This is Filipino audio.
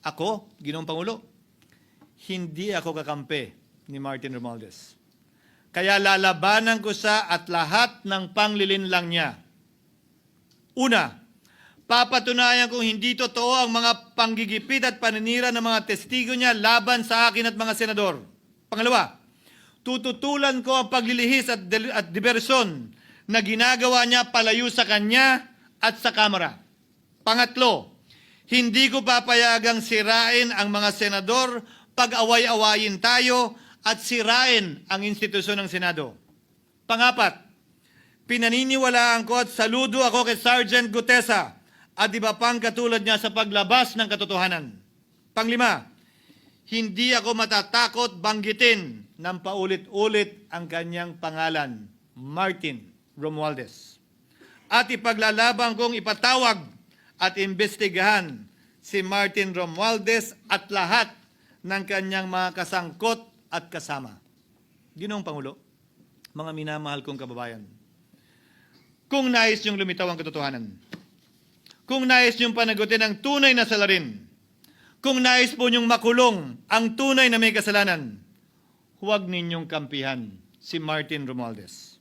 Ako, Ginoong Pangulo, hindi ako kakampi ni Martin Romualdez. Kaya lalabanan ko siya at lahat ng panglilinlang niya. Una, papatunayan kong hindi totoo ang mga panggigipit at paninira ng mga testigo niya laban sa akin at mga senador. Pangalawa, tututulan ko ang paglilihis at diversyon na ginagawa niya palayo sa kanya at sa Kamara. Pangatlo, hindi ko papayagang sirain ang mga senador pag away-awayin tayo at sirain ang institusyon ng Senado. Pangapat, pinaniniwalaan ko at saludo ako kay Sergeant Gutesa at iba pang katulad niya sa paglabas ng katotohanan. Panglima, hindi ako matatakot banggitin ng paulit-ulit ang kanyang pangalan, Martin Romualdez. At ipaglalaban kong ipatawag at imbestigahan si Martin Romualdez at lahat ng kanyang mga kasangkot at kasama. Ginoong Pangulo, mga minamahal kong kababayan, kung nais niyong lumitaw ang katotohanan, kung nais niyong panagutin ang tunay na salarin, kung nais po niyong makulong ang tunay na may kasalanan, huwag ninyong kampihan si Martin Romualdez.